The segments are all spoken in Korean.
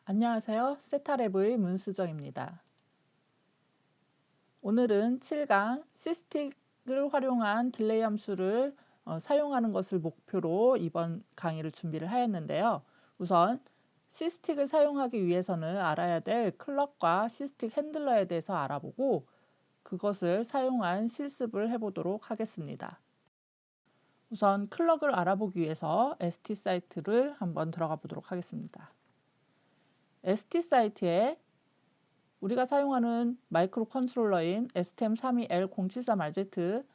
안녕하세요. 세타랩의 문수정입니다. 오늘은 7강 시스틱을 활용한 딜레이 함수를 사용하는 것을 목표로 이번 강의를 준비를 하였는데요. 우선 시스틱을 사용하기 위해서는 알아야 될 클럭과 시스틱 핸들러에 대해서 알아보고 그것을 사용한 실습을 해보도록 하겠습니다. 우선 클럭을 알아보기 위해서 ST 사이트를 한번 들어가 보도록 하겠습니다. ST 사이트에 우리가 사용하는 마이크로 컨트롤러인 STM32L073RZ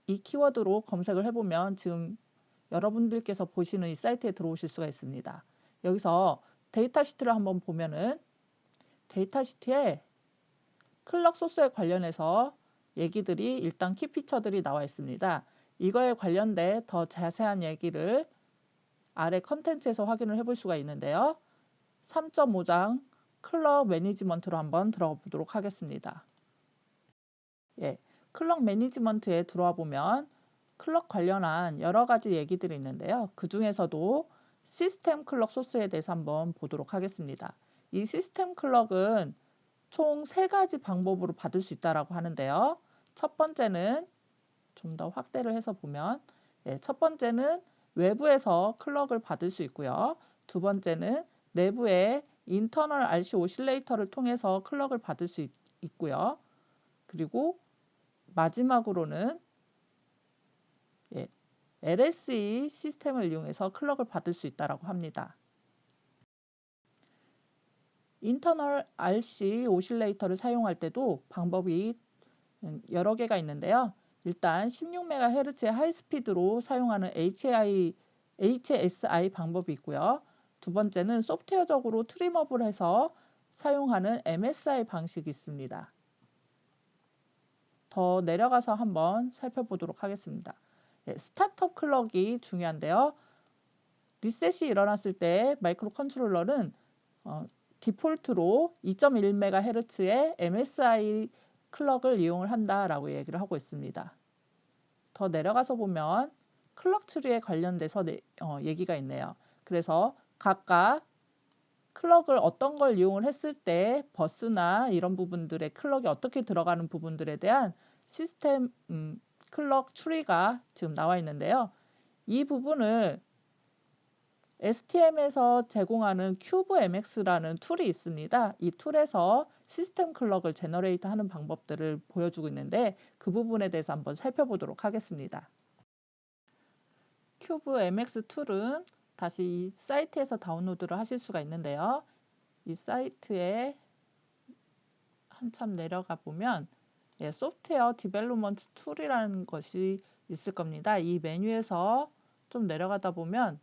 이 키워드로 검색을 해보면 지금 여러분들께서 보시는 이 사이트에 들어오실 수가 있습니다. 여기서 데이터 시트를 한번 보면은 데이터 시트에 클럭 소스에 관련해서 얘기들이 일단 키 피처들이 나와 있습니다. 이거에 관련된 더 자세한 얘기를 아래 컨텐츠에서 확인을 해볼 수가 있는데요. 3.5장 클럭 매니지먼트로 한번 들어가 보도록 하겠습니다. 클럭 매니지먼트에 들어와 보면 클럭 관련한 여러 가지 얘기들이 있는데요. 그 중에서도 시스템 클럭 소스에 대해서 한번 보도록 하겠습니다. 이 시스템 클럭은 총 3가지 방법으로 받을 수 있다고 하는데요. 첫 번째는 좀 더 확대를 해서 보면 첫 번째는 외부에서 클럭을 받을 수 있고요. 두 번째는 내부의 인터널 RC 오실레이터를 통해서 클럭을 받을 수 있고요. 그리고 마지막으로는 LSE 시스템을 이용해서 클럭을 받을 수 있다고 합니다. 인터널 RC 오실레이터를 사용할 때도 방법이 여러 개가 있는데요. 일단 16MHz의 하이스피드로 사용하는 HSI 방법이 있고요. 두 번째는 소프트웨어적으로 트림업을 해서 사용하는 MSI 방식이 있습니다. 더 내려가서 한번 살펴보도록 하겠습니다. 스타트업 클럭이 중요한데요. 리셋이 일어났을 때 마이크로 컨트롤러는 디폴트로 2.1MHz의 MSI 클럭을 이용을 한다라고 얘기를 하고 있습니다. 더 내려가서 보면 클럭 트리에 관련돼서 얘기가 있네요. 그래서 각각 클럭을 어떤 걸 이용을 했을 때 버스나 이런 부분들의 클럭이 어떻게 들어가는 부분들에 대한 시스템 클럭 트리가 지금 나와 있는데요. 이 부분을 STM에서 제공하는 CubeMX라는 툴이 있습니다. 이 툴에서 시스템 클럭을 제너레이트 하는 방법들을 보여주고 있는데 그 부분에 대해서 한번 살펴보도록 하겠습니다. CubeMX 툴은 다시 이 사이트에서 다운로드를 하실 수가 있는데요. 이 사이트에 한참 내려가 보면 소프트웨어 디벨롭먼트 툴이라는 것이 있을 겁니다. 이 메뉴에서 좀 내려가다 보면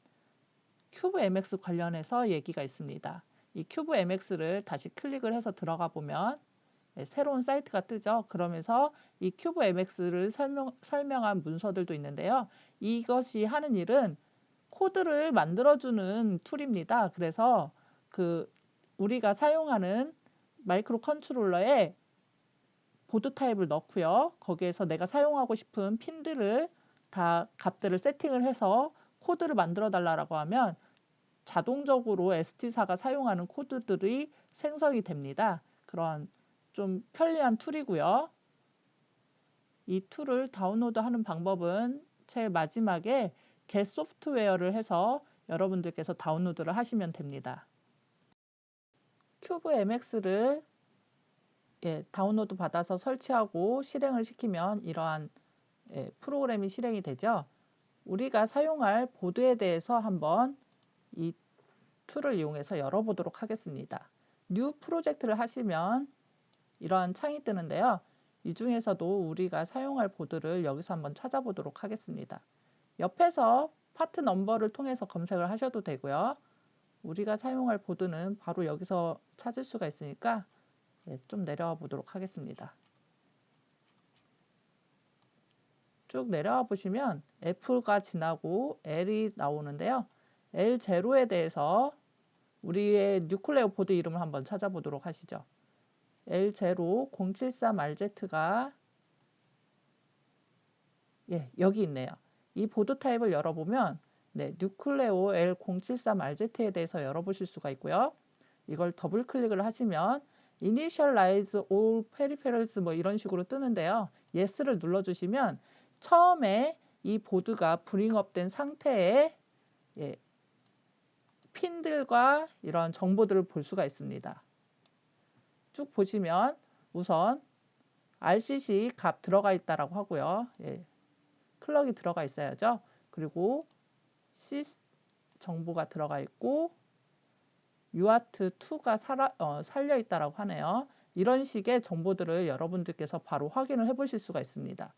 CubeMX 관련해서 얘기가 있습니다. 이 CubeMX를 다시 클릭을 해서 들어가 보면 새로운 사이트가 뜨죠. 그러면서 이 CubeMX를 설명한 문서들도 있는데요. 이것이 하는 일은 코드를 만들어주는 툴입니다. 그래서 우리가 사용하는 마이크로 컨트롤러에 보드 타입을 넣고요. 거기에서 내가 사용하고 싶은 핀들을 다 값들을 세팅을 해서 코드를 만들어 달라고 하면 자동적으로 ST사가 사용하는 코드들이 생성이 됩니다. 그런 좀 편리한 툴이고요. 이 툴을 다운로드하는 방법은 제일 마지막에 get 소프트웨어를 해서 여러분들께서 다운로드를 하시면 됩니다. CubeMX를 다운로드 받아서 설치하고 실행을 시키면 이러한 프로그램이 실행이 되죠. 우리가 사용할 보드에 대해서 한번 이 툴을 이용해서 열어보도록 하겠습니다. 뉴 프로젝트를 하시면 이러한 창이 뜨는데요. 이 중에서도 우리가 사용할 보드를 여기서 한번 찾아보도록 하겠습니다. 옆에서 파트 넘버를 통해서 검색을 하셔도 되고요. 우리가 사용할 보드는 바로 여기서 찾을 수가 있으니까 좀 내려와 보도록 하겠습니다. 쭉 내려와 보시면 F가 지나고 L이 나오는데요. L0에 대해서 우리의 뉴클레오 보드 이름을 한번 찾아보도록 하시죠. L0 073RZ가 여기 있네요. 이 보드 타입을 열어보면 네, 뉴클레오 L073RZ에 대해서 열어보실 수가 있고요. 이걸 더블 클릭을 하시면 Initialize all peripherals 뭐 이런 식으로 뜨는데요. Yes를 눌러주시면 처음에 이 보드가 브링업 된 상태에 예, 핀들과 이런 정보들을 볼 수가 있습니다. 쭉 보시면 우선 RCC 값 들어가 있다라고 하고요. 예, 클럭이 들어가 있어야죠. 그리고 C 정보가 들어가 있고 UART2가 살려 있다라고 하네요. 이런 식의 정보들을 여러분들께서 바로 확인을 해보실 수가 있습니다.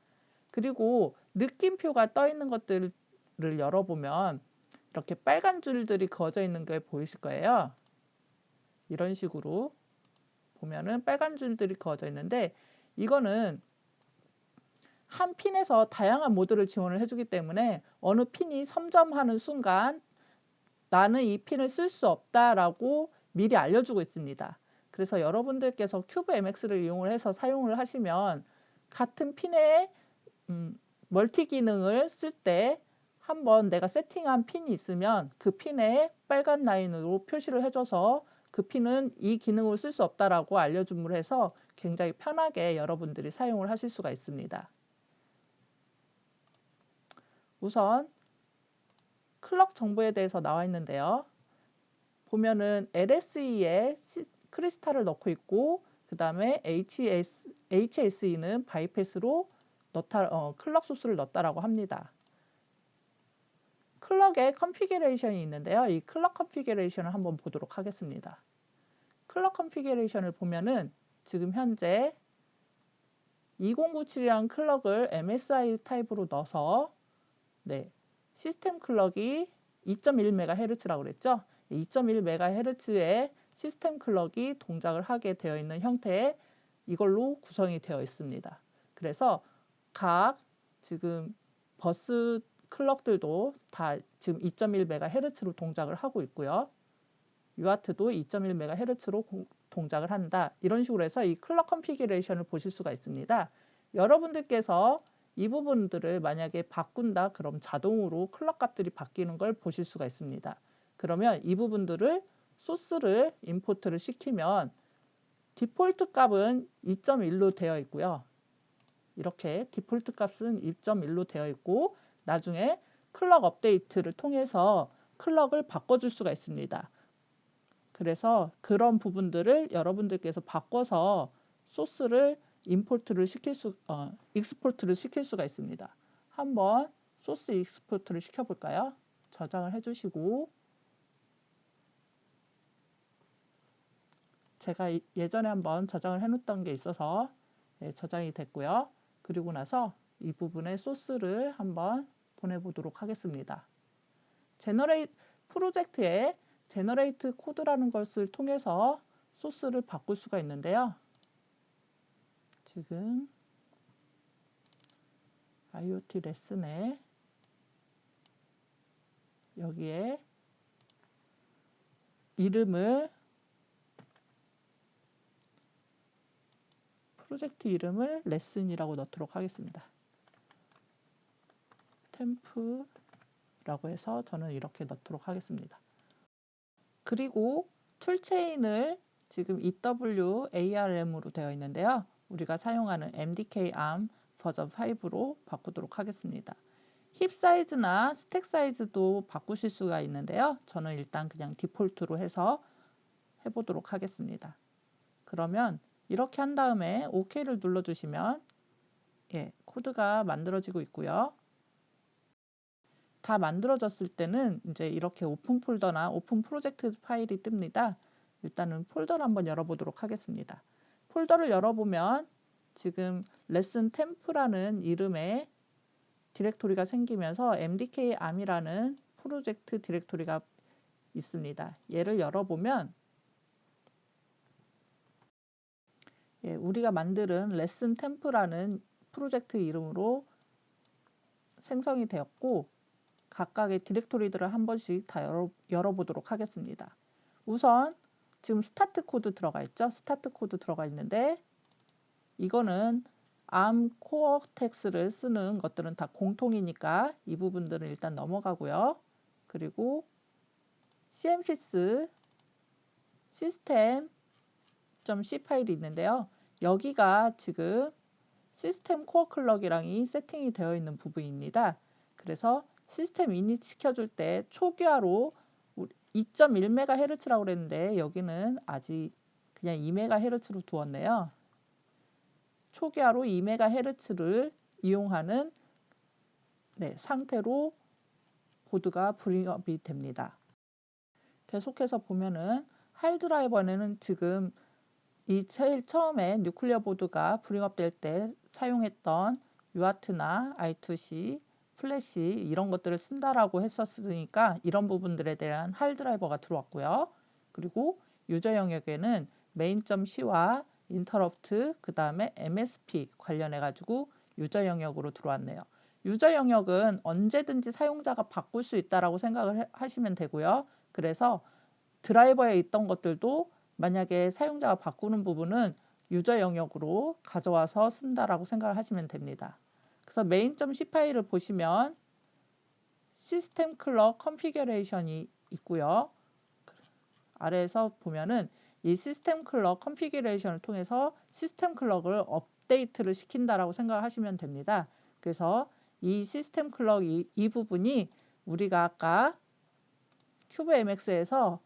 그리고 느낌표가 떠 있는 것들을 열어보면 이렇게 빨간 줄들이 그어져 있는 게 보이실 거예요. 이런 식으로 보면은 빨간 줄들이 그어져 있는데 이거는 한 핀에서 다양한 모드를 지원을 해주기 때문에 어느 핀이 섬점하는 순간 나는 이 핀을 쓸 수 없다라고 미리 알려주고 있습니다. 그래서 여러분들께서 큐브 MX를 이용을 해서 사용을 하시면 같은 핀의 멀티 기능을 쓸 때 한번 내가 세팅한 핀이 있으면 그 핀에 빨간 라인으로 표시를 해줘서 그 핀은 이 기능을 쓸 수 없다라고 알려줌으로 해서 굉장히 편하게 여러분들이 사용을 하실 수가 있습니다. 우선 클럭 정보에 대해서 나와 있는데요. 보면은 LSE에 크리스탈을 넣고 있고 그 다음에 HSE는 바이패스로 클럭 소스를 넣었다라고 합니다. 클럭의 컨피규레이션이 있는데요. 이 클럭 컨피규레이션을 한번 보도록 하겠습니다. 클럭 컨피규레이션을 보면은 지금 현재 2097이라는 클럭을 MSI 타입으로 넣어서 네, 시스템 클럭이 2.1MHz라고 그랬죠. 2.1MHz의 시스템 클럭이 동작을 하게 되어 있는 형태의 이걸로 구성이 되어 있습니다. 그래서 각 지금 버스 클럭들도 다 지금 2.1MHz로 동작을 하고 있고요. UART도 2.1MHz로 동작을 한다. 이런 식으로 해서 이 클럭 컨피규레이션을 보실 수가 있습니다. 여러분들께서 이 부분들을 만약에 바꾼다 그럼 자동으로 클럭 값들이 바뀌는 걸 보실 수가 있습니다. 그러면 이 부분들을 소스를 임포트를 시키면 디폴트 값은 2.1로 되어 있고요. 이렇게 디폴트 값은 2.1로 되어 있고 나중에 클럭 업데이트를 통해서 클럭을 바꿔줄 수가 있습니다. 그래서 그런 부분들을 여러분들께서 바꿔서 소스를 익스포트를 시킬 수가 있습니다. 한번 소스 익스포트를 시켜볼까요? 저장을 해주시고 제가 예전에 한번 저장을 해놓던 게 있어서 저장이 됐고요. 그리고 나서 이 부분에 소스를 한번 보내보도록 하겠습니다. 프로젝트에 제너레이트 코드라는 것을 통해서 소스를 바꿀 수가 있는데요. 지금 IoT 레슨에 여기에 프로젝트 이름을 레슨이라고 넣도록 하겠습니다. 템프라고 해서 저는 이렇게 넣도록 하겠습니다. 그리고 툴체인을 지금 EWARM으로 되어 있는데요. 우리가 사용하는 MDK ARM 버전 5로 바꾸도록 하겠습니다. 힙 사이즈나 스택 사이즈도 바꾸실 수가 있는데요. 저는 일단 그냥 디폴트로 해서 해보도록 하겠습니다. 그러면 이렇게 한 다음에 OK를 눌러주시면 코드가 만들어지고 있고요. 다 만들어졌을 때는 이제 이렇게 오픈 폴더나 오픈 프로젝트 파일이 뜹니다. 일단은 폴더를 한번 열어보도록 하겠습니다. 폴더를 열어보면 지금 레슨 템프라는 이름의 디렉토리가 생기면서 MDK ARM이라는 프로젝트 디렉토리가 있습니다. 얘를 열어보면 우리가 만드는 레슨 템프라는 프로젝트 이름으로 생성이 되었고 각각의 디렉토리들을 한 번씩 다 열어보도록 하겠습니다. 우선 지금 스타트 코드 들어가 있죠. 스타트 코드 들어가 있는데 이거는 ARM 코어텍스를 쓰는 것들은 다 공통이니까 이 부분들은 일단 넘어가고요. 그리고 cmsys system.c 파일이 있는데요. 여기가 지금 시스템 코어 클럭이랑이 세팅이 되어 있는 부분입니다. 그래서 시스템 이닛 시켜줄 때 초기화로 2.1MHz라고 그랬는데 여기는 아직 그냥 2MHz로 두었네요. 초기화로 2MHz를 이용하는 상태로 보드가 브링업이 됩니다. 계속해서 보면은 하드 드라이버는 지금 이 제일 처음에 뉴클리어 보드가 브링업 될 때 사용했던 UART나 I2C, 플래시 이런 것들을 쓴다라고 했었으니까 이런 부분들에 대한 하드 드라이버가 들어왔고요. 그리고 유저 영역에는 main.c와 interrupt 그 다음에 MSP 관련해 가지고 유저 영역으로 들어왔네요. 유저 영역은 언제든지 사용자가 바꿀 수 있다라고 생각을 하시면 되고요. 그래서 드라이버에 있던 것들도 만약에 사용자가 바꾸는 부분은 유저 영역으로 가져와서 쓴다라고 생각을 하시면 됩니다. 그래서 main.c 파일을 보시면 시스템 클럭 컨피규레이션이 있고요. 아래에서 보면은 이 시스템 클럭 컨피규레이션을 통해서 시스템 클럭을 업데이트를 시킨다라고 생각을 하시면 됩니다. 그래서 이 시스템 클럭 이 부분이 우리가 아까 큐브MX에서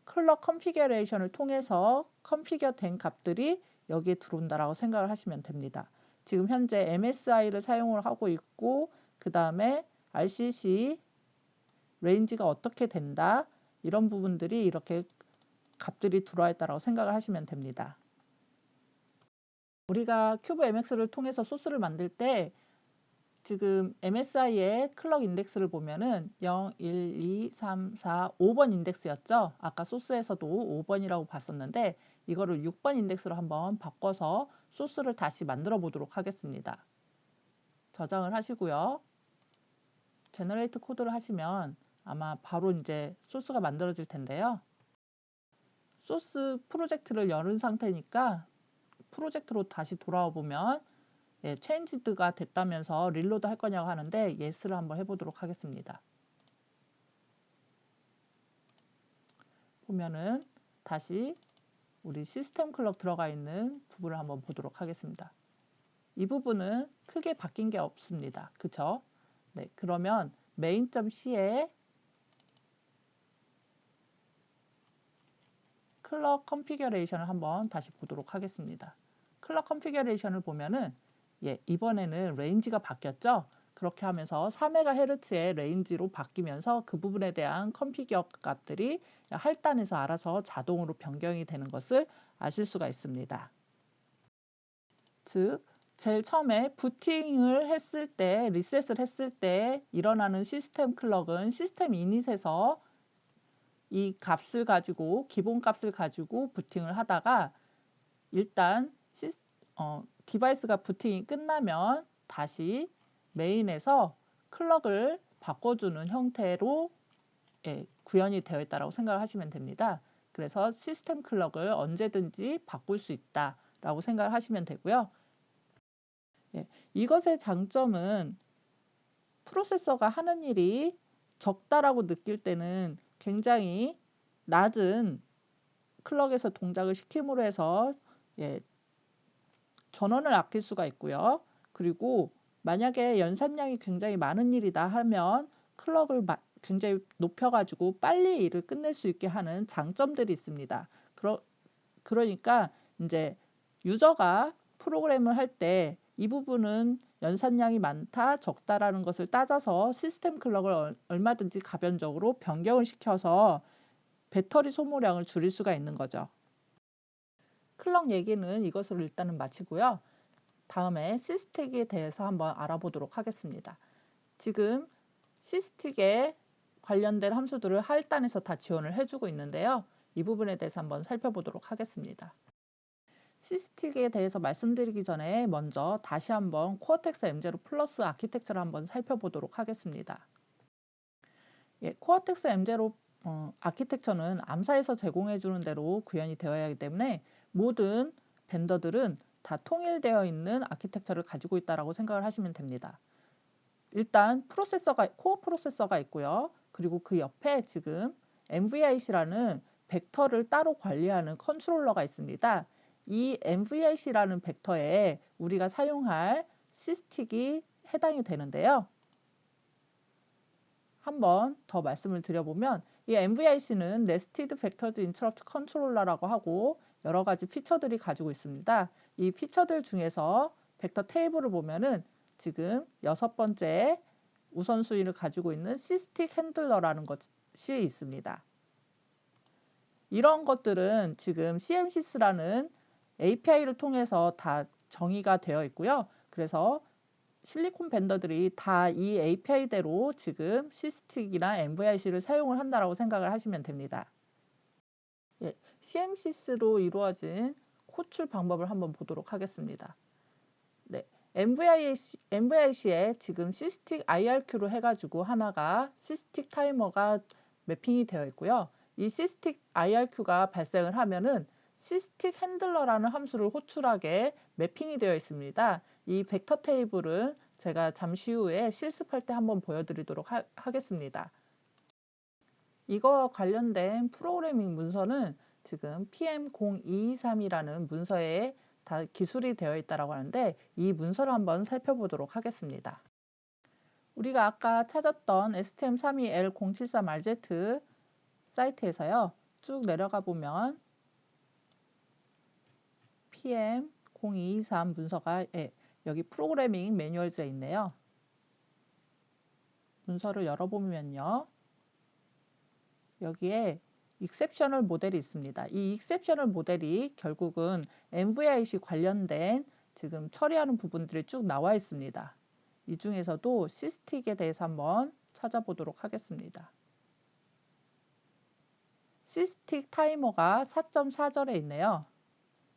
클럭 컨피규레이션을 통해서 컨피규어 된 값들이 여기에 들어온다라고 생각을 하시면 됩니다. 지금 현재 MSI를 사용을 하고 있고 그 다음에 RCC 레인지가 어떻게 된다 이런 부분들이 이렇게 값들이 들어와 있다고 생각을 하시면 됩니다. 우리가 큐브MX를 통해서 소스를 만들 때 지금 MSI의 클럭 인덱스를 보면은 0, 1, 2, 3, 4, 5번 인덱스였죠. 아까 소스에서도 5번이라고 봤었는데 이거를 6번 인덱스로 한번 바꿔서 소스를 다시 만들어 보도록 하겠습니다. 저장을 하시고요. 제너레이트 코드를 하시면 아마 바로 이제 소스가 만들어질 텐데요. 소스 프로젝트를 열은 상태니까 프로젝트로 다시 돌아와 보면 체인지드가 됐다면서 릴로드 할 거냐고 하는데 yes를 한번 해보도록 하겠습니다. 보면은 다시 우리 시스템 클럭 들어가 있는 부분을 한번 보도록 하겠습니다. 이 부분은 크게 바뀐 게 없습니다. 그쵸? 네, 그러면 main.c에 클럭 컨피규레이션을 한번 다시 보도록 하겠습니다. 클럭 컨피규레이션을 보면은 이번에는 레인지가 바뀌었죠. 그렇게 하면서 4MHz의 레인지로 바뀌면서 그 부분에 대한 컨피규어 값들이 할단에서 알아서 자동으로 변경이 되는 것을 아실 수가 있습니다. 즉 제일 처음에 부팅을 했을 때 리셋을 했을 때 일어나는 시스템 클럭은 시스템 이닛에서 이 값을 가지고 기본 값을 가지고 부팅을 하다가 일단 디바이스가 부팅이 끝나면 다시 메인에서 클럭을 바꿔주는 형태로 구현이 되어 있다고 생각을 하시면 됩니다. 그래서 시스템 클럭을 언제든지 바꿀 수 있다라고 생각을 하시면 되고요. 이것의 장점은 프로세서가 하는 일이 적다라고 느낄 때는 굉장히 낮은 클럭에서 동작을 시킴으로 해서 전원을 아낄 수가 있고요. 그리고 만약에 연산량이 굉장히 많은 일이다 하면 클럭을 굉장히 높여가지고 빨리 일을 끝낼 수 있게 하는 장점들이 있습니다. 그러니까 이제 유저가 프로그램을 할 때 이 부분은 연산량이 많다, 적다라는 것을 따져서 시스템 클럭을 얼마든지 가변적으로 변경을 시켜서 배터리 소모량을 줄일 수가 있는 거죠. 클럭 얘기는 이것으로 일단은 마치고요. 다음에 시스틱에 대해서 한번 알아보도록 하겠습니다. 지금 시스틱에 관련된 함수들을 하단에서 다 지원을 해주고 있는데요. 이 부분에 대해서 한번 살펴보도록 하겠습니다. 시스틱에 대해서 말씀드리기 전에 먼저 다시 한번 코어텍스 M0 플러스 아키텍처를 한번 살펴보도록 하겠습니다. 코어텍스 M0 아키텍처는 암사에서 제공해주는 대로 구현이 되어야 하기 때문에 모든 벤더들은 다 통일되어 있는 아키텍처를 가지고 있다고 생각을 하시면 됩니다. 일단 코어 프로세서가 있고요. 그리고 그 옆에 지금 MVIC라는 벡터를 따로 관리하는 컨트롤러가 있습니다. 이 MVIC라는 벡터에 우리가 사용할 시스틱이 해당이 되는데요. 한번 더 말씀을 드려보면 이 MVIC는 Nested Vectored Interrupt Controller라고 하고 여러 가지 피처들이 가지고 있습니다. 이 피처들 중에서 벡터 테이블을 보면은 지금 6번째 우선순위를 가지고 있는 시스틱 핸들러라는 것이 있습니다. 이런 것들은 지금 CMSys라는 API를 통해서 다 정의가 되어 있고요. 그래서 실리콘 벤더들이 다 이 API대로 지금 시스틱이나 MVIC를 사용을 한다라고 생각을 하시면 됩니다. 예, CMSys로 이루어진 호출 방법을 한번 보도록 하겠습니다. 네, MVIC에 지금 시스틱 IRQ로 해가지고 하나가 시스틱 타이머가 매핑이 되어 있고요. 이 시스틱 IRQ가 발생을 하면은 시스틱 핸들러라는 함수를 호출하게 매핑이 되어 있습니다. 이 벡터 테이블은 제가 잠시 후에 실습할 때 한번 보여드리도록 하겠습니다. 이거와 관련된 프로그래밍 문서는 지금 PM0223이라는 문서에 다 기술이 되어 있다고 하는데 이 문서를 한번 살펴보도록 하겠습니다. 우리가 아까 찾았던 STM32L073RZ 사이트에서요. 쭉 내려가 보면 PM0223 문서가 여기 프로그래밍 매뉴얼즈에 있네요. 문서를 열어보면요. 여기에 익셉셔널 모델이 있습니다. 이 익셉셔널 모델이 결국은 MVIC 관련된 지금 처리하는 부분들이 쭉 나와 있습니다. 이 중에서도 시스틱에 대해서 한번 찾아보도록 하겠습니다. 시스틱 타이머가 4.4절에 있네요.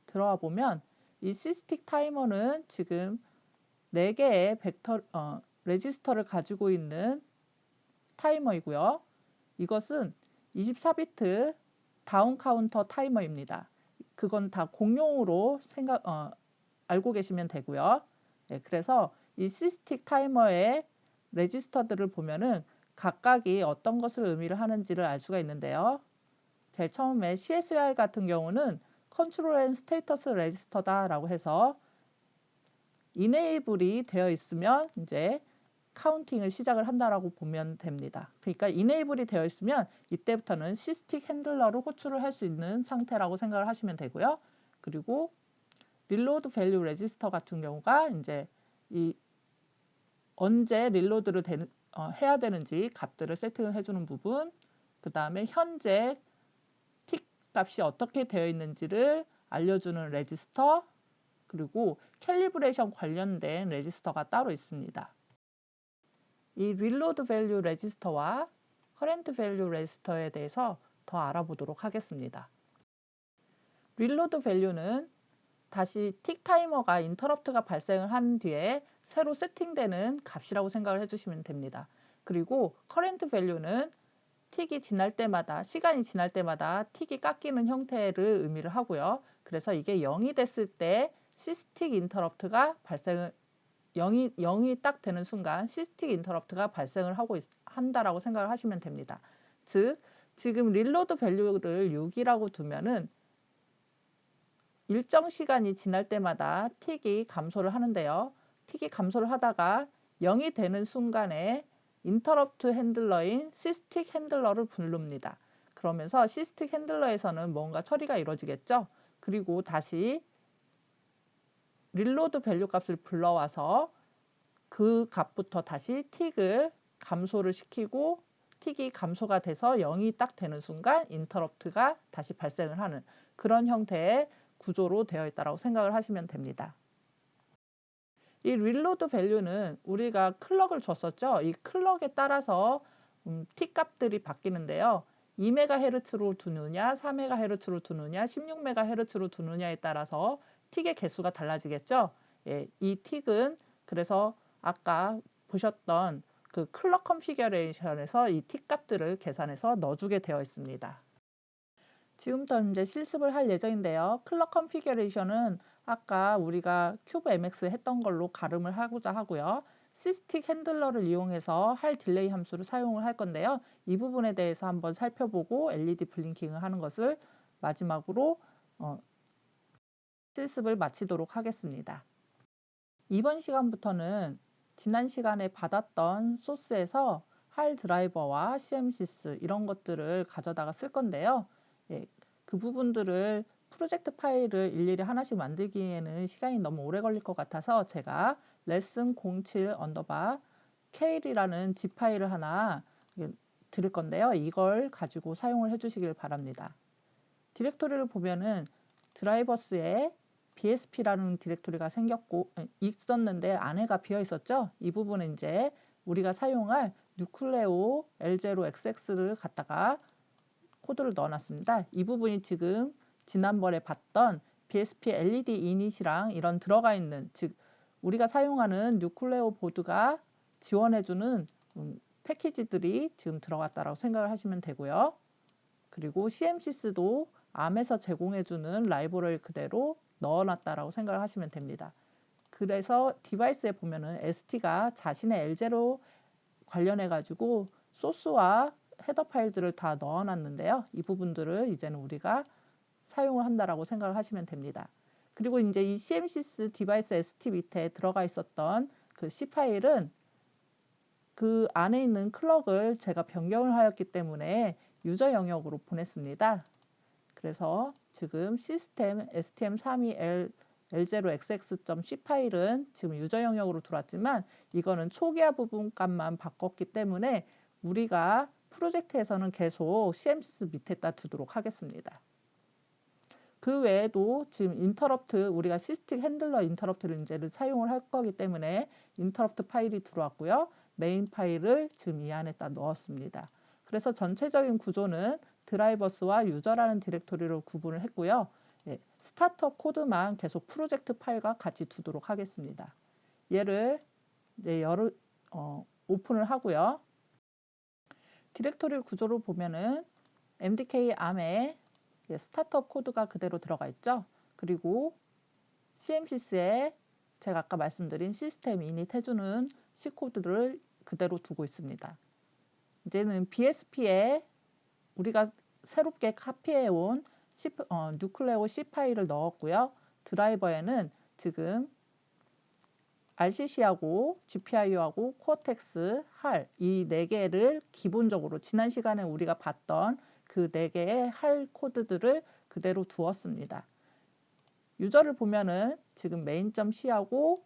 들어와 보면 이 시스틱 타이머는 지금 4개의 레지스터를 가지고 있는 타이머이고요. 이것은 24비트 다운 카운터 타이머입니다. 그건 다 공용으로 알고 계시면 되고요. 네, 그래서 이 시스틱 타이머의 레지스터들을 보면은 각각이 어떤 것을 의미를 하는지를 알 수가 있는데요. 제일 처음에 CSR 같은 경우는 컨트롤 앤 스테이터스 레지스터다라고 해서 이네이블이 되어 있으면 이제 카운팅을 시작을 한다라고 보면 됩니다. 그러니까 이네이블이 되어 있으면 이때부터는 시스틱 핸들러로 호출을 할 수 있는 상태라고 생각을 하시면 되고요. 그리고 릴로드 밸류 레지스터 같은 경우가 이제 이 언제 릴로드를 해야 되는지 값들을 세팅을 해주는 부분, 그 다음에 현재 틱 값이 어떻게 되어 있는지를 알려주는 레지스터, 그리고 캘리브레이션 관련된 레지스터가 따로 있습니다. 이 릴로드 밸류 레지스터와 커렌트 밸류 레지스터에 대해서 더 알아보도록 하겠습니다. 릴로드 밸류는 다시 틱 타이머가 인터럽트가 발생을 한 뒤에 새로 세팅되는 값이라고 생각을 해주시면 됩니다. 그리고 커렌트 밸류는 틱이 지날 때마다, 시간이 지날 때마다 틱이 깎이는 형태를 의미를 하고요. 그래서 이게 0이 됐을 때 시스틱 인터럽트가 발생을 0이 딱 되는 순간 시스틱 인터럽트가 발생을 한다라고 생각을 하시면 됩니다. 즉, 지금 릴로드 밸류를 6이라고 두면은 일정 시간이 지날 때마다 틱이 감소를 하는데요. 틱이 감소를 하다가 0이 되는 순간에 인터럽트 핸들러인 시스틱 핸들러를 부릅니다. 그러면서 시스틱 핸들러에서는 뭔가 처리가 이루어지겠죠. 그리고 다시 릴로드 밸류 값을 불러와서 그 값부터 다시 틱을 감소를 시키고 틱이 감소가 돼서 0이 딱 되는 순간 인터럽트가 다시 발생을 하는 그런 형태의 구조로 되어 있다고 생각을 하시면 됩니다. 이 릴로드 밸류는 우리가 클럭을 줬었죠. 이 클럭에 따라서 틱 값들이 바뀌는데요. 2MHz로 두느냐, 4MHz로 두느냐, 16MHz로 두느냐에 따라서 틱의 개수가 달라지겠죠. 예, 이 틱은 그래서 아까 보셨던 그 클럭 컨피규레이션에서 이 틱 값들을 계산해서 넣어주게 되어 있습니다. 지금부터 이제 실습을 할 예정인데요. 클럭 컨피규레이션은 아까 우리가 큐브 MX 했던 걸로 가름을 하고자 하고요. 시스틱 핸들러를 이용해서 할 딜레이 함수를 사용을 할 건데요. 이 부분에 대해서 한번 살펴보고 LED 블링킹을 하는 것을 마지막으로 실습을 마치도록 하겠습니다. 이번 시간부터는 지난 시간에 받았던 소스에서 할 드라이버와 CMSIS 이런 것들을 가져다가 쓸 건데요. 그 부분들을 프로젝트 파일을 일일이 하나씩 만들기에는 시간이 너무 오래 걸릴 것 같아서 제가 레슨 07 언더바 K이라는 zip 파일을 하나 드릴 건데요. 이걸 가지고 사용을 해주시길 바랍니다. 디렉토리를 보면은 드라이버스에 BSP라는 디렉토리가 있었는데 안에가 비어 있었죠. 이 부분은 이제 우리가 사용할 누클레오 L0XX 갖다가 코드를 넣어놨습니다. 이 부분이 지금 지난번에 봤던 BSP LED 이닛이랑 이런 들어가 있는, 즉 우리가 사용하는 누클레오 보드가 지원해주는 패키지들이 지금 들어갔다라고 생각을 하시면 되고요. 그리고 CMSIS도 ARM에서 제공해주는 라이브러리 그대로 넣어놨다라고 생각을 하시면 됩니다. 그래서 디바이스에 보면은 ST가 자신의 L0 관련해가지고 소스와 헤더 파일들을 다 넣어놨는데요. 이 부분들을 이제는 우리가 사용을 한다라고 생각을 하시면 됩니다. 그리고 이제 이 CMSIS 디바이스 ST 밑에 들어가 있었던 그 C 파일은 그 안에 있는 클럭을 제가 변경을 하였기 때문에 유저 영역으로 보냈습니다. 그래서 지금 시스템 stm32l L0xx.c 파일은 지금 유저 영역으로 들어왔지만 이거는 초기화 부분 값만 바꿨기 때문에 우리가 프로젝트에서는 계속 CMSIS 밑에다 두도록 하겠습니다. 그 외에도 지금 인터럽트, 우리가 시스틱 핸들러 인터럽트를 이제를 사용을 할 거기 때문에 인터럽트 파일이 들어왔고요. 메인 파일을 지금 이 안에다 넣었습니다. 그래서 전체적인 구조는 드라이버스와 유저라는 디렉토리로 구분을 했고요. 스타트업 코드만 계속 프로젝트 파일과 같이 두도록 하겠습니다. 얘를 이제 오픈을 하고요. 디렉토리 구조를 보면은 MDK ARM에 스타트업 코드가 그대로 들어가 있죠. 그리고 CMSIS에 제가 아까 말씀드린 시스템 이닛 해주는 C 코드를 그대로 두고 있습니다. 이제는 BSP에 우리가 새롭게 카피해온 누클레오 C 파일을 넣었고요. 드라이버에는 지금 RCC하고 GPIO하고 코어텍스, 할 이 4개를 기본적으로 지난 시간에 우리가 봤던 그 4개의 할 코드들을 그대로 두었습니다. 유저를 보면은 지금 main.c하고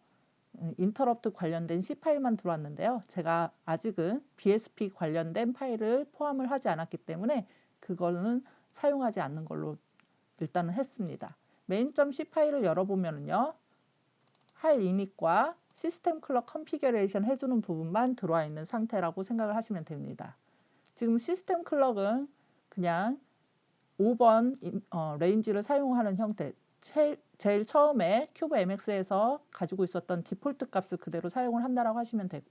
인터럽트 관련된 C 파일만 들어왔는데요. 제가 아직은 BSP 관련된 파일을 포함을 하지 않았기 때문에 그거는 사용하지 않는 걸로 일단은 했습니다. main.c 파일을 열어보면은요. 할 이닛과 시스템 클럭 컨피규레이션 해주는 부분만 들어와 있는 상태라고 생각을 하시면 됩니다. 지금 시스템 클럭은 그냥 5번 레인지를 사용하는 형태, 제일 처음에 큐브 MX에서 가지고 있었던 디폴트 값을 그대로 사용을 한다라고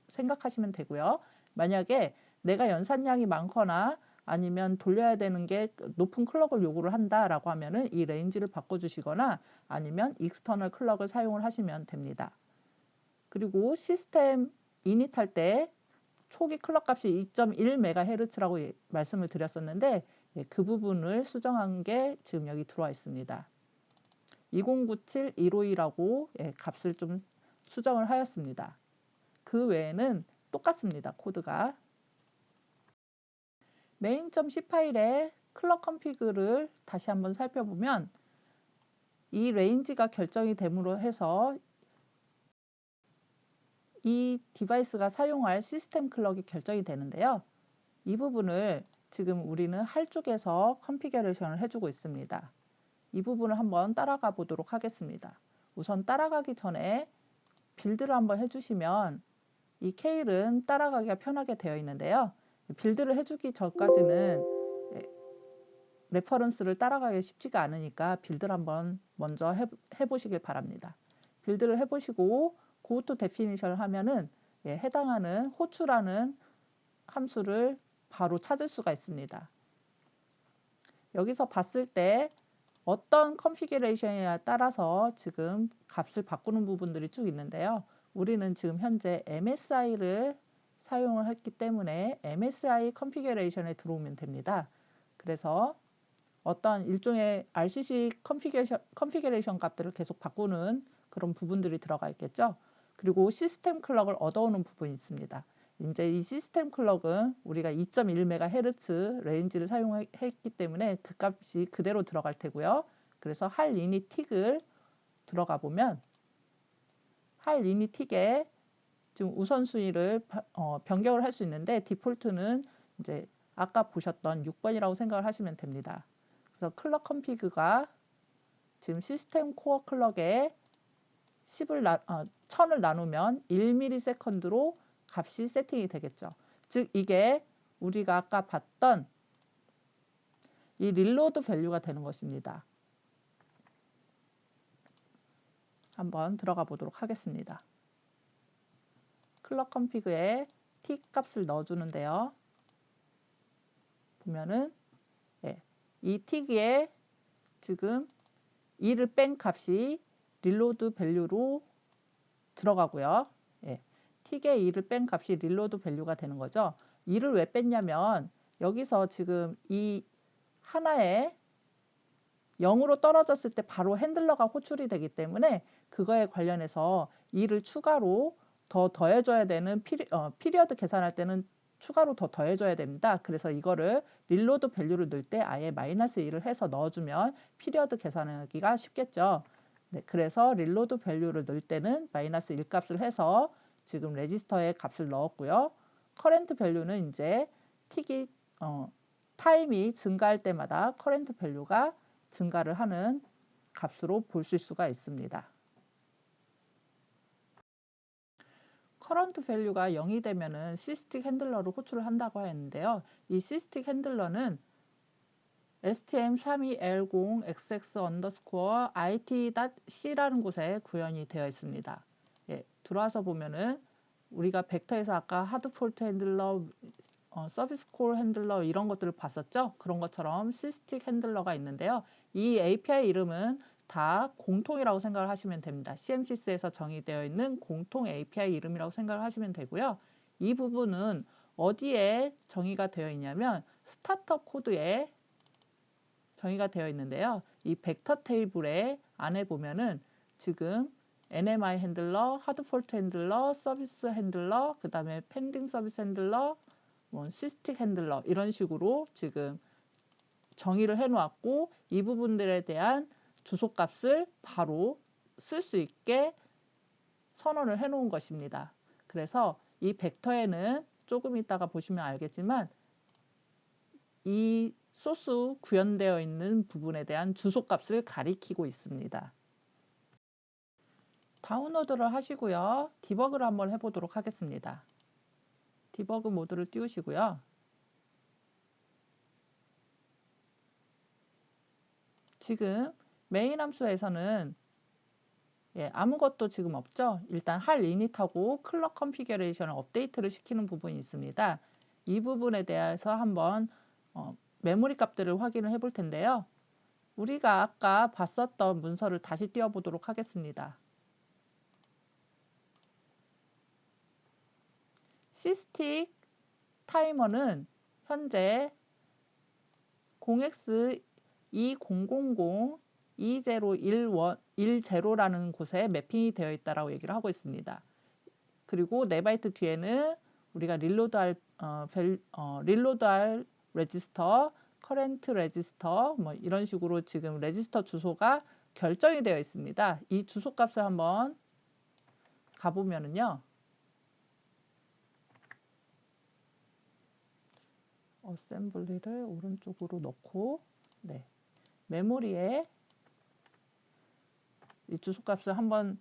생각하시면 되고요. 만약에 내가 연산량이 많거나 아니면 돌려야 되는 게 높은 클럭을 요구를 한다라고 하면은 이 레인지를 바꿔주시거나 아니면 익스터널 클럭을 사용을 하시면 됩니다. 그리고 시스템 이닛 할 때 초기 클럭 값이 2.1MHz라고 말씀을 드렸었는데 그 부분을 수정한 게 지금 여기 들어와 있습니다. 2097-152라고 값을 좀 수정을 하였습니다. 그 외에는 똑같습니다. 코드가. main.c 파일의 클럭 컨피그를 다시 한번 살펴보면 이 레인지가 결정이 됨으로 해서 이 디바이스가 사용할 시스템 클럭이 결정이 되는데요. 이 부분을 지금 우리는 할 쪽에서 컨피규레이션을 해주고 있습니다. 이 부분을 한번 따라가 보도록 하겠습니다. 우선 따라가기 전에 빌드를 한번 해주시면 이 케일은 따라가기가 편하게 되어 있는데요. 빌드를 해주기 전까지는 레퍼런스를 따라가기 쉽지가 않으니까 빌드를 한번 먼저 해보시길 바랍니다. 빌드를 해보시고 go to definition을 하면은 해당하는 호추라는 함수를 바로 찾을 수가 있습니다. 여기서 봤을 때 어떤 컨피규레이션에 따라서 지금 값을 바꾸는 부분들이 쭉 있는데요. 우리는 지금 현재 MSI를 사용을 했기 때문에 MSI 컨피규레이션에 들어오면 됩니다. 그래서 어떤 일종의 RCC 컨피규레이션 값들을 계속 바꾸는 그런 부분들이 들어가 있겠죠. 그리고 시스템 클럭을 얻어오는 부분이 있습니다. 이제 이 시스템 클럭은 우리가 2.1MHz 레인지를 사용했기 때문에 그 값이 그대로 들어갈 테고요. 그래서 할 이니 틱을 들어가 보면 할 이니 틱에 지금 우선순위를 변경을 할 수 있는데 디폴트는 이제 아까 보셨던 6번이라고 생각을 하시면 됩니다. 그래서 클럭 컨피그가 지금 시스템 코어 클럭에 1000을 나누면 1ms로 값이 세팅이 되겠죠. 즉 이게 우리가 아까 봤던 이 릴로드 밸류가 되는 것입니다. 한번 들어가 보도록 하겠습니다. 클럭 컨피그에 t 값을 넣어주는데요. 보면은 이 t기에 지금 2를 뺀 값이 릴로드 밸류로 들어가고요. t기에 2를 뺀 값이 릴로드 밸류가 되는 거죠. 2를 왜 뺐냐면 여기서 지금 이 하나에 0으로 떨어졌을 때 바로 핸들러가 호출이 되기 때문에 그거에 관련해서 2를 추가로 더 더해줘야 되는 피리어드 계산할 때는 추가로 더 더해줘야 됩니다. 그래서 이거를 릴로드 밸류를 넣을 때 아예 마이너스 1을 해서 넣어주면 피리어드 계산하기가 쉽겠죠. 네, 그래서 릴로드 밸류를 넣을 때는 마이너스 1 값을 해서 지금 레지스터에 값을 넣었고요. 커렌트 밸류는 이제 타임이 증가할 때마다 커렌트 밸류가 증가를 하는 값으로 볼 수가 있습니다. 커런트 밸류가 0이 되면은 시스틱 핸들러를 호출을 한다고 했는데요. 이 시스틱 핸들러는 stm3210xx_it.c라는 곳에 구현이 되어 있습니다. 들어와서 보면은 우리가 벡터에서 아까 하드폴트 핸들러, 서비스 콜 핸들러 이런 것들을 봤었죠. 그런 것처럼 시스틱 핸들러가 있는데요. 이 API 이름은 다 공통이라고 생각을 하시면 됩니다. CMSIS에서 정의되어 있는 공통 API 이름이라고 생각을 하시면 되고요. 이 부분은 어디에 정의가 되어 있냐면 스타터 코드에 정의가 되어 있는데요. 이 벡터 테이블에 안에 보면은 지금 NMI 핸들러, 하드폴트 핸들러, 서비스 핸들러, 그 다음에 펜딩 서비스 핸들러, 시스틱 핸들러 이런 식으로 지금 정의를 해놓았고 이 부분들에 대한 주소값을 바로 쓸 수 있게 선언을 해놓은 것입니다. 그래서 이 벡터에는 조금 이따가 보시면 알겠지만 이 소스 구현되어 있는 부분에 대한 주소값을 가리키고 있습니다. 다운로드를 하시고요. 디버그를 한번 해보도록 하겠습니다. 디버그 모드를 띄우시고요. 지금 메인 함수에서는 아무것도 지금 없죠. 일단 할 이닛하고 클럭 컨피규레이션을 업데이트를 시키는 부분이 있습니다. 이 부분에 대해서 한번 메모리 값들을 확인을 해볼 텐데요. 우리가 아까 봤었던 문서를 다시 띄워보도록 하겠습니다. 시스틱 타이머는 현재 0x2000 2010라는 곳에 매핑이 되어 있다라고 얘기를 하고 있습니다. 그리고 4바이트 뒤에는 우리가 릴로드할 레지스터, 커렌트 레지스터 뭐 이런 식으로 지금 레지스터 주소가 결정이 되어 있습니다. 이 주소 값을 한번 가보면은요. 어셈블리를 오른쪽으로 넣고 메모리에 이 주소 값을 한번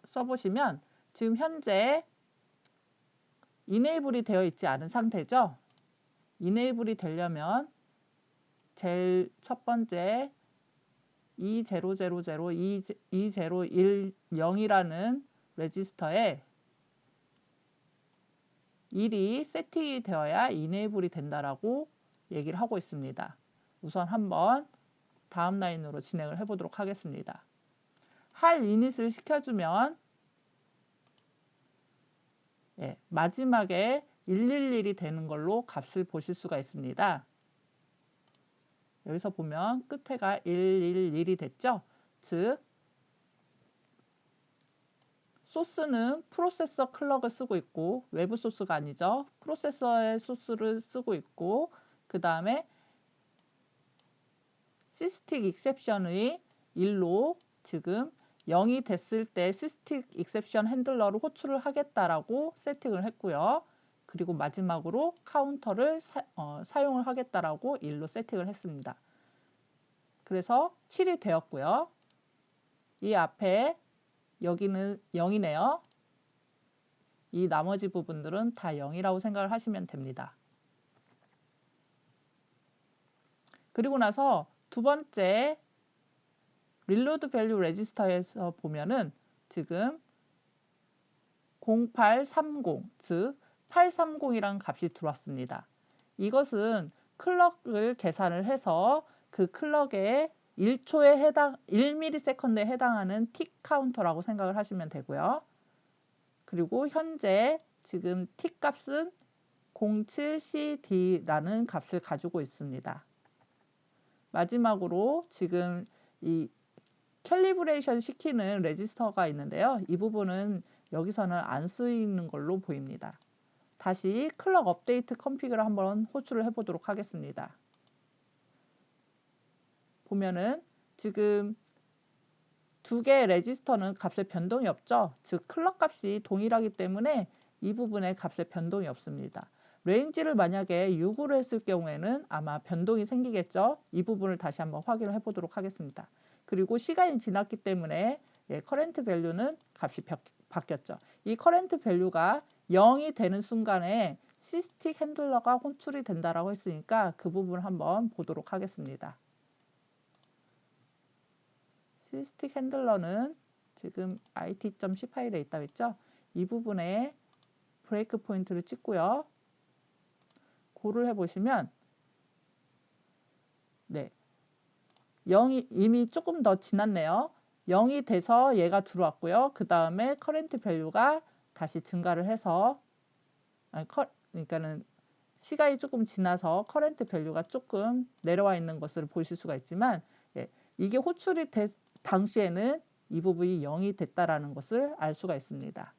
써보시면 지금 현재 이네이블이 되어 있지 않은 상태죠. 이네이블이 되려면 제일 첫 번째 2000-2010이라는 레지스터에 1이 세팅이 되어야 이네이블이 된다라고 얘기를 하고 있습니다. 우선 한번 다음 라인으로 진행을 해보도록 하겠습니다. 할 이닛을 시켜주면 마지막에 111이 되는 걸로 값을 보실 수가 있습니다. 여기서 보면 끝에가 111이 됐죠? 즉 소스는 프로세서 클럭을 쓰고 있고 외부 소스가 아니죠. 프로세서의 소스를 쓰고 있고 그 다음에 시스틱 익셉션의 1로 지금 0이 됐을 때 시스틱 익셉션 핸들러를 호출을 하겠다라고 세팅을 했고요. 그리고 마지막으로 카운터를 사용을 하겠다라고 1로 세팅을 했습니다. 그래서 7이 되었고요. 이 앞에 여기는 0이네요. 이 나머지 부분들은 다 0이라고 생각을 하시면 됩니다. 그리고 나서 두 번째 릴로드 밸류 레지스터에서 보면은 지금 0830, 즉 830이라는 값이 들어왔습니다. 이것은 클럭을 계산을 해서 그 클럭의 1초에 해당, 1ms에 해당하는 틱 카운터라고 생각을 하시면 되고요. 그리고 현재 지금 틱 값은 07cd라는 값을 가지고 있습니다. 마지막으로 지금 이 캘리브레이션 시키는 레지스터가 있는데요. 이 부분은 여기서는 안 쓰이는 걸로 보입니다. 다시 클럭 업데이트 컨피그를 한번 호출을 해보도록 하겠습니다. 보면은 지금 두 개의 레지스터는 값에 변동이 없죠. 즉 클럭 값이 동일하기 때문에 이 부분에 값에 변동이 없습니다. 레인지를 만약에 6으로 했을 경우에는 아마 변동이 생기겠죠. 이 부분을 다시 한번 확인을 해보도록 하겠습니다. 그리고 시간이 지났기 때문에 커런트 밸류는 값이 바뀌었죠. 이 커런트 밸류가 0이 되는 순간에 시스틱 핸들러가 호출이 된다라고 했으니까 그 부분을 한번 보도록 하겠습니다. 시스틱 핸들러는 지금 it.c 파일에 있다고 했죠. 이 부분에 브레이크 포인트를 찍고요. 고를 해보시면 0이 이미 조금 더 지났네요. 0이 돼서 얘가 들어왔고요. 그 다음에 커런트 밸류가 다시 증가를 해서 그러니까는 시간이 조금 지나서 커런트 밸류가 조금 내려와 있는 것을 보실 수가 있지만 이게 호출이 될 당시에는 이 부분이 0이 됐다라는 것을 알 수가 있습니다.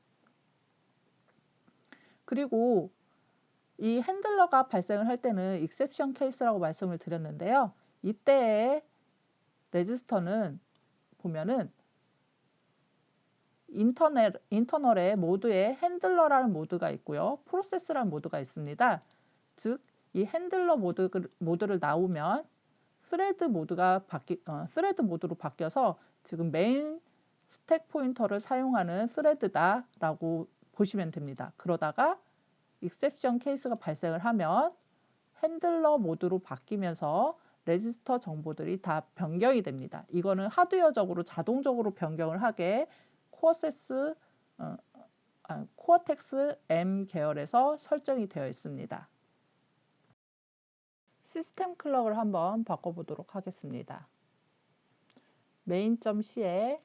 그리고 이 핸들러가 발생을 할 때는 익셉션 케이스라고 말씀을 드렸는데요. 이때의 레지스터는 보면은 인터널의 모드에 핸들러라는 모드가 있고요. 프로세스라는 모드가 있습니다. 즉, 이 핸들러 모드를 나오면 스레드 모드로 바뀌어서 지금 메인 스택 포인터를 사용하는 스레드다라고 보시면 됩니다. 그러다가 익셉션 케이스가 발생을 하면 핸들러 모드로 바뀌면서 레지스터 정보들이 다 변경이 됩니다. 이거는 하드웨어적으로 자동적으로 변경을 하게 코어텍스 M 계열에서 설정이 되어 있습니다. 시스템 클럭을 한번 바꿔보도록 하겠습니다. main.c에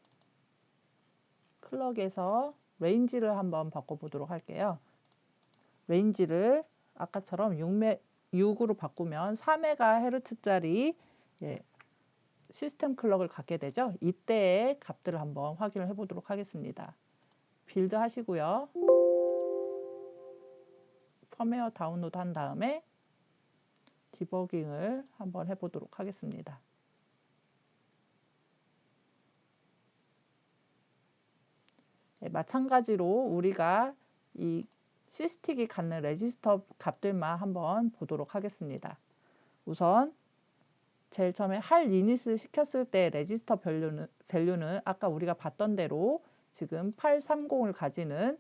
클럭에서 레인지를 한번 바꿔보도록 할게요. 레인지를 아까처럼 6으로 바꾸면 4MHz짜리 시스템 클럭을 갖게 되죠. 이때의 값들을 한번 확인을 해보도록 하겠습니다. 빌드 하시고요. 펌웨어 다운로드 한 다음에 디버깅을 한번 해보도록 하겠습니다. 마찬가지로 우리가 이 시스틱이 갖는 레지스터 값들만 한번 보도록 하겠습니다. 우선 제일 처음에 할 이닛을 시켰을 때 레지스터 밸류는 아까 우리가 봤던 대로 지금 830을 가지는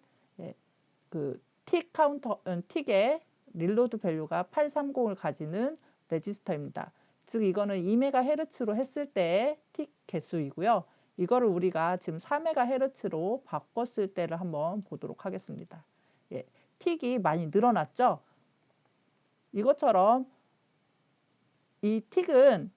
그 틱의 릴로드 밸류가 830을 가지는 레지스터입니다. 즉 이거는 2MHz로 했을 때의 틱 개수이고요. 이거를 우리가 지금 4MHz로 바꿨을 때를 한번 보도록 하겠습니다. 틱이 많이 늘어났죠? 이것처럼 이 틱은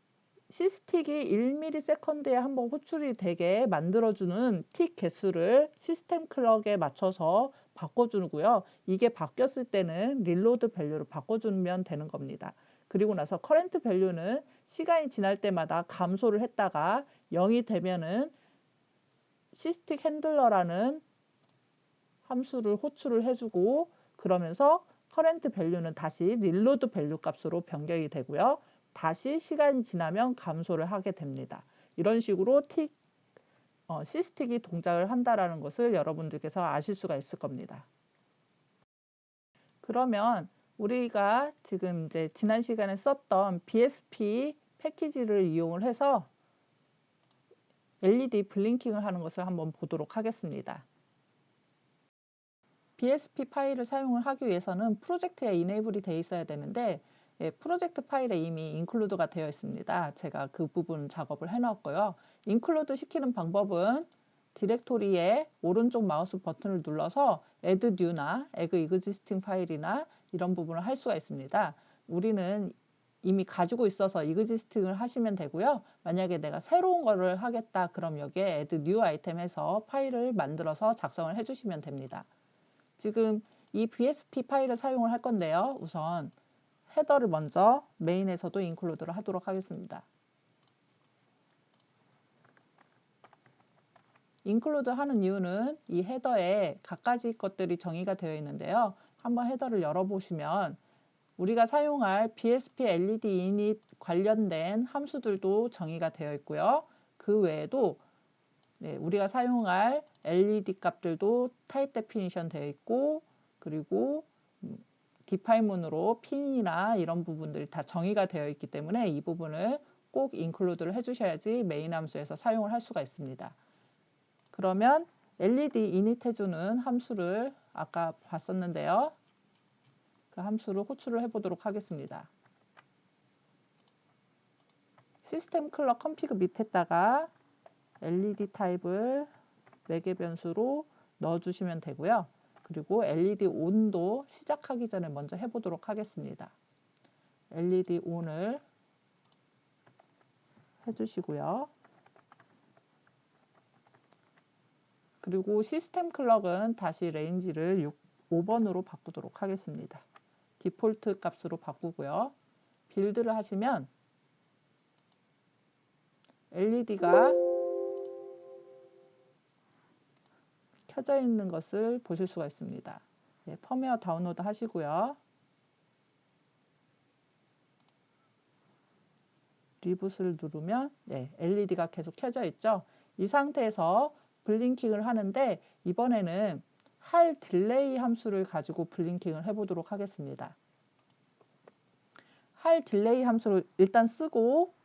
시스틱이 1ms에 한번 호출이 되게 만들어주는 틱 개수를 시스템 클럭에 맞춰서 바꿔주고요. 이게 바뀌었을 때는 릴로드 밸류로 바꿔주면 되는 겁니다. 그리고 나서 커런트 밸류는 시간이 지날 때마다 감소를 했다가 0이 되면은 시스틱 핸들러라는 함수를 호출을 해주고 그러면서 커런트 밸류는 다시 릴로드 밸류 값으로 변경이 되고요. 다시 시간이 지나면 감소를 하게 됩니다. 이런 식으로 시스틱이 동작을 한다라는 것을 여러분들께서 아실 수가 있을 겁니다. 그러면 우리가 지금 이제 지난 시간에 썼던 BSP 패키지를 이용을 해서 LED 블링킹을 하는 것을 한번 보도록 하겠습니다. BSP 파일을 사용을 하기 위해서는 프로젝트에 이네이블이 되어 있어야 되는데 프로젝트 파일에 이미 인클루드가 되어 있습니다. 제가 그 부분 작업을 해놨고요. 인클루드 시키는 방법은 디렉토리에 오른쪽 마우스 버튼을 눌러서 add new나 add existing 파일이나 이런 부분을 할 수가 있습니다. 우리는 이미 가지고 있어서 existing을 하시면 되고요. 만약에 내가 새로운 거를 하겠다 그럼 여기에 add new 아이템에서 파일을 만들어서 작성을 해주시면 됩니다. 지금 이 BSP 파일을 사용을 할 건데요. 우선 헤더를 먼저 메인에서도 인클루드를 하도록 하겠습니다. 인클루드 하는 이유는 이 헤더에 갖가지 것들이 정의가 되어 있는데요. 한번 헤더를 열어보시면 우리가 사용할 BSP LED init 관련된 함수들도 정의가 되어 있고요. 그 외에도 우리가 사용할 LED 값들도 타입 데피니션 되어 있고 그리고 디파인문으로 핀이나 이런 부분들이 다 정의가 되어 있기 때문에 이 부분을 꼭 인클루드를 해주셔야지 메인 함수에서 사용을 할 수가 있습니다. 그러면 LED init 해주는 함수를 아까 봤었는데요. 그 함수를 호출을 해보도록 하겠습니다. 시스템 클럭 컴피그 밑에다가 LED 타입을 매개 변수로 넣어주시면 되고요. 그리고 LED 온도 시작하기 전에 먼저 해보도록 하겠습니다. LED 온을 해주시고요. 그리고 시스템 클럭은 다시 레인지를 5번으로 바꾸도록 하겠습니다. 디폴트 값으로 바꾸고요. 빌드를 하시면 LED가 켜져 있는 것을 보실 수가 있습니다. 펌웨어 다운로드 하시고요. 리붓을 누르면 LED가 계속 켜져 있죠. 이 상태에서 블링킹을 하는데 이번에는 할 딜레이 함수를 가지고 블링킹을 해보도록 하겠습니다. 할 딜레이 함수를 일단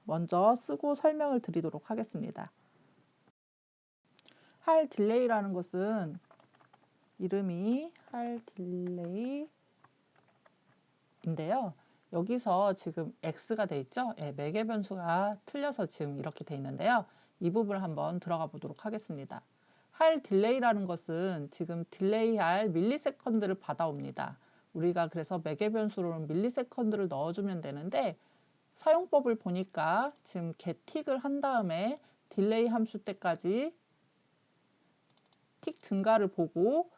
먼저 쓰고 설명을 드리도록 하겠습니다. 할 딜레이라는 것은 이름이 할 딜레이인데요. 여기서 지금 X가 돼 있죠? 매개 변수가 틀려서 지금 이렇게 돼 있는데요. 이 부분을 한번 들어가 보도록 하겠습니다. 할 딜레이라는 것은 지금 딜레이할 밀리세컨드를 받아옵니다. 우리가 그래서 매개 변수로는 밀리세컨드를 넣어주면 되는데 사용법을 보니까 지금 getTIC을 한 다음에 딜레이 함수 때까지 틱 증가를 보고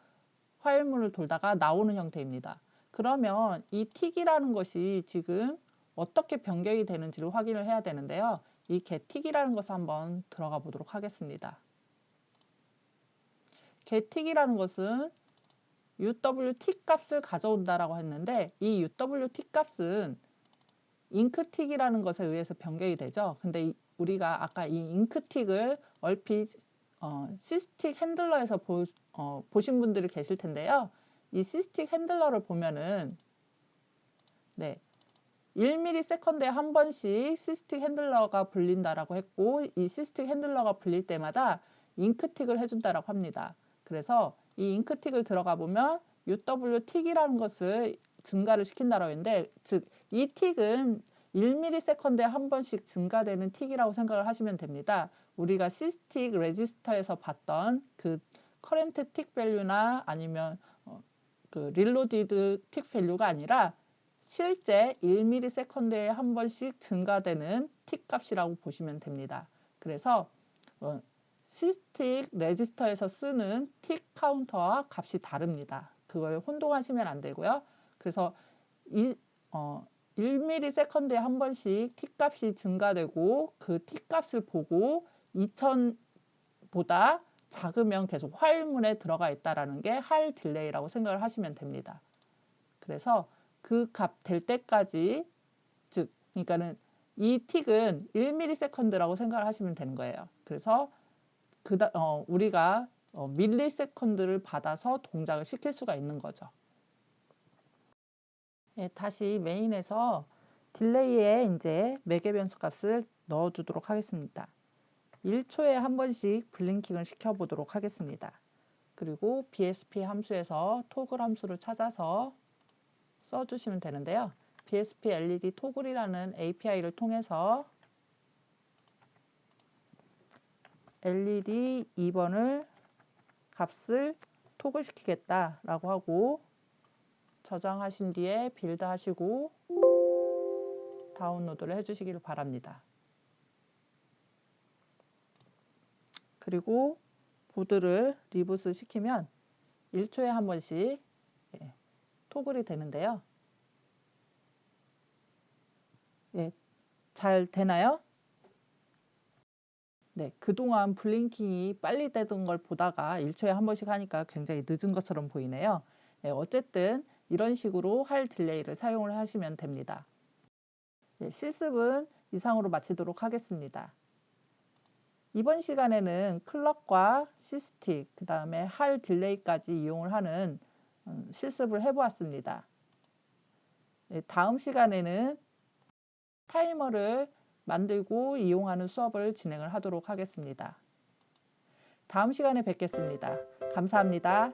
화일문을 돌다가 나오는 형태입니다. 그러면 이 틱이라는 것이 지금 어떻게 변경이 되는지를 확인을 해야 되는데요. 이 getTIC이라는 것을 한번 들어가 보도록 하겠습니다. getTIC이라는 것은 UWT 값을 가져온다라고 했는데 이 UWT 값은 인크틱이라는 것에 의해서 변경이 되죠. 근데 우리가 아까 이 인크틱을 얼핏 시스틱 핸들러에서 보신 분들이 계실 텐데요. 이 시스틱 핸들러를 보면은 1ms에 한 번씩 시스틱 핸들러가 불린다라고 했고 이 시스틱 핸들러가 불릴 때마다 잉크틱을 해준다라고 합니다. 그래서 이 잉크틱을 들어가 보면 UW틱이라는 것을 증가를 시킨다라고 했는데 즉 이 틱은 1ms에 한 번씩 증가되는 틱이라고 생각을 하시면 됩니다. 우리가 시스틱 레지스터에서 봤던 그 커런트 틱 밸류나 아니면 그 릴로디드 틱 밸류가 아니라 실제 1ms에 한 번씩 증가되는 틱 값이라고 보시면 됩니다. 그래서 시스틱 레지스터에서 쓰는 틱 카운터와 값이 다릅니다. 그걸 혼동하시면 안 되고요. 그래서 1ms에 한 번씩 틱 값이 증가되고 그 틱 값을 보고 2000보다 작으면 계속 화일문에 들어가 있다라는 게 할 딜레이라고 생각을 하시면 됩니다. 그래서 그 값 될 때까지, 즉 그러니까는 이 틱은 1ms라고 생각을 하시면 되는 거예요. 그래서 우리가 밀리세컨드를 받아서 동작을 시킬 수가 있는 거죠. 예, 다시 메인에서 딜레이에 이제 매개 변수 값을 넣어주도록 하겠습니다. 1초에 한 번씩 블링킹을 시켜보도록 하겠습니다. 그리고 BSP 함수에서 토글 함수를 찾아서 써주시면 되는데요. BSP LED 토글이라는 API를 통해서 LED 2번을 값을 토글 시키겠다라고 하고 저장하신 뒤에 빌드 하시고 다운로드를 해주시기를 바랍니다. 그리고 보드를 리부트 시키면 1초에 한 번씩 토글이 되는데요. 예, 잘 되나요? 네, 그동안 블링킹이 빨리 되던 걸 보다가 1초에 한 번씩 하니까 굉장히 늦은 것처럼 보이네요. 예, 어쨌든 이런 식으로 할 딜레이를 사용을 하시면 됩니다. 예, 실습은 이상으로 마치도록 하겠습니다. 이번 시간에는 클럭과 시스틱, 그 다음에 할 딜레이까지 이용을 하는 실습을 해보았습니다. 예, 다음 시간에는 타이머를 만들고 이용하는 수업을 진행을 하도록 하겠습니다. 다음 시간에 뵙겠습니다. 감사합니다.